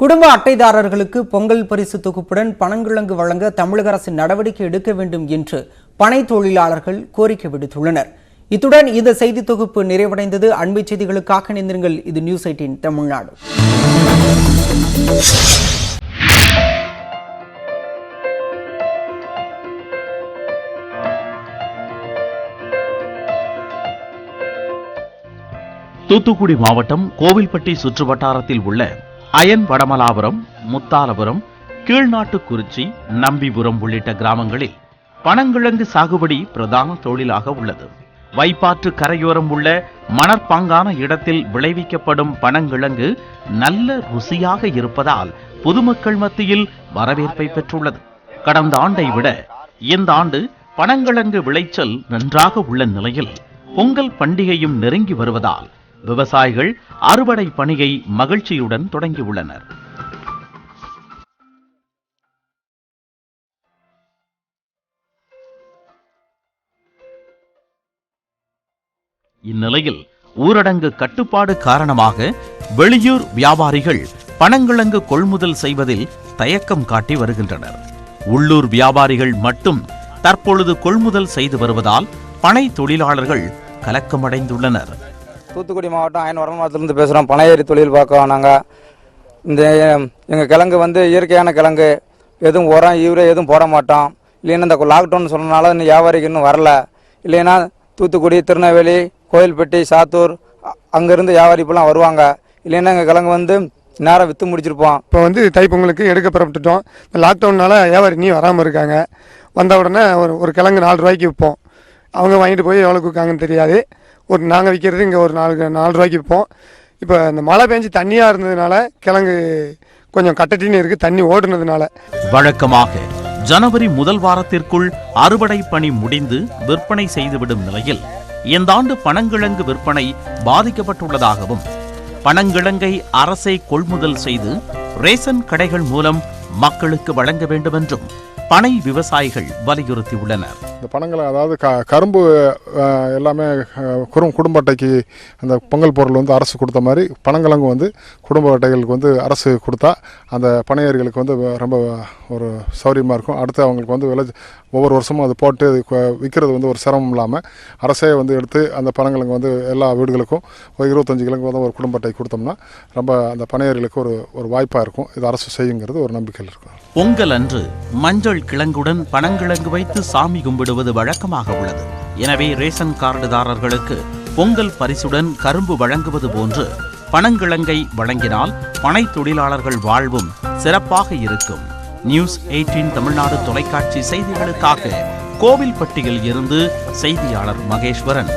குடும்ப அட்டைதாரர்களுக்கு பொங்கல் பரிசு தொகுப்புடன் பனங்கிழங்கு வழங்க தமிழக அரசு நடவடிக்கை எடுக்க வேண்டும் என்று பனை தொழிலாளர்கள் கோரிக்கை விடுத்துள்ளனர். இத்துடன் இந்த செய்தி தொகுப்பு நிறைவடைந்தது. அண்மை செய்திகளுக்காக இணைந்திருங்கள். இது நியூஸ் 18 தமிழ்நாடு. தூத்துக்குடி மாவட்டம் கோவில்பட்டி சுற்றுவட்டாரத்தில் உள்ள அயன் வடமலாபுரம், முத்தாலபுரம், கீழ்நாட்டுக்குறிச்சி, நம்பிபுரம் உள்ளிட்ட கிராமங்களில் பனங்கிழங்கு சாகுபடி பிரதான தொழிலாக உள்ளது. வைப்பாற்று கரையோரம் உள்ள மணற்பாங்கான இடத்தில் விளைவிக்கப்படும் பனங்கிழங்கு நல்ல ருசியாக இருப்பதால் பொதுமக்கள் மத்தியில் வரவேற்பை பெற்றுள்ளது. கடந்த ஆண்டை விட இந்த ஆண்டு பனங்கிழங்கு விளைச்சல் நன்றாக உள்ள நிலையில் பொங்கல் பண்டிகையும் நெருங்கி வருவதால் விவசாயிகள் அறுவடை பணியை மகிழ்ச்சியுடன் தொடங்கியுள்ளனர். இந்நிலையில் ஊரடங்கு கட்டுப்பாடு காரணமாக வெளியூர் வியாபாரிகள் பனங்கிழங்கு கொள்முதல் செய்வதில் தயக்கம் காட்டி வருகின்றனர். உள்ளூர் வியாபாரிகள் மட்டும் தற்பொழுது கொள்முதல் செய்து வருவதால் பனை தொழிலாளர்கள் கலக்கமடைந்துள்ளனர். தூத்துக்குடி மாவட்டம் அயன் வடமலாபுரத்திலிருந்து பேசுகிறோம். பனை ஏரி தொழில் பார்க்க நாங்கள் இந்த எங்கள் கிழங்கு இயற்கையான கிழங்கு, எதுவும் உரம் யூரியா எதுவும் போட மாட்டோம். இல்லைன்னா இந்த லாக்டவுன் சொன்னனால இன்னும் வியாபாரிக்கு இன்னும் வரல. இல்லைன்னா தூத்துக்குடி, திருநெல்வேலி, கோயில்பட்டி, சாத்தூர் அங்கேருந்து வியாபாரி இப்போலாம் வருவாங்க. இல்லைன்னா எங்கள் கிழங்கு நேரம் விற்று முடிச்சிருப்போம். இப்போ தைப்பொங்கலுக்கு எடுக்க புறப்பட்டுட்டோம். இந்த லாக்டவுனால் வியாபாரி நீ வராமல் இருக்காங்க. வந்த உடனே ஒரு கிழங்கு 4 ரூபாய்க்கு விற்போம். அவங்க வாங்கிட்டு போய் எவ்வளோ கொடுக்காங்கன்னு தெரியாது. நாங்கள் விற்கிறது இங்கே ஒரு 4 ரூபாய்க்கு விற்போம். இப்போ இந்த மழை பெஞ்சு தண்ணியாக இருந்ததுனால கிழங்கு கொஞ்சம் கட்டட்டின்னு இருக்குது, தண்ணி ஓடுனதுனால. வழக்கமாக ஜனவரி முதல் வாரத்திற்குள் அறுவடை பணி முடிந்து விற்பனை செய்துவிடும் நிலையில் இந்த ஆண்டு பனங்கிழங்கு விற்பனை பாதிக்கப்பட்டுள்ளதாகவும் பனங்கிழங்கை அரசை கொள்முதல் செய்து ரேஷன் கடைகள் மூலம் மக்களுக்கு வழங்க வேண்டும் என்றும் பனை விவசாயிகள் வலியுறுத்தியுள்ளனர். இந்த பனங்களை அதாவது கரும்பு எல்லாமே குடும்ப அட்டைக்கு அந்த பொங்கல் பொருள் அரசு கொடுத்த மாதிரி பனங்கிழங்கு குடும்ப அட்டைகளுக்கு அரசு கொடுத்தா அந்த பனையர்களுக்கு ரொம்ப ஒரு சௌரியமாக இருக்கும். அடுத்து அவங்களுக்கு ஒவ்வொரு வருஷமும் அது போட்டு விற்கிறது ஒரு சிரமம் இல்லாமல் அரசே எடுத்து அந்த பனங்கிழங்கு எல்லா வீடுகளுக்கும் 25 கிழங்கு ஒரு குடும்ப அட்டை கொடுத்தோம்னா ரொம்ப அந்த பனையர்களுக்கு ஒரு வாய்ப்பாக இருக்கும். இது அரசு செய்யுங்கிறது ஒரு நம்பிக்கையில் இருக்கும். பொங்கல் அன்று மஞ்சள் கிழங்குடன் பனங்கிழங்கு வைத்து சாமி கும்பிடுவது வழக்கமாக உள்ளது. எனவே ரேஷன் கார்டுதாரர்களுக்கு பொங்கல் பரிசுடன் கரும்பு வழங்குவது போன்று பனங்கிழங்கை வழங்கினால் பனை தொழிலாளர்கள் வாழ்வும் சிறப்பாக இருக்கும். நியூஸ் 18 தமிழ்நாடு தொலைக்காட்சி செய்திகளுக்காக கோவில்பட்டியில் இருந்து செய்தியாளர் மகேஸ்வரன்.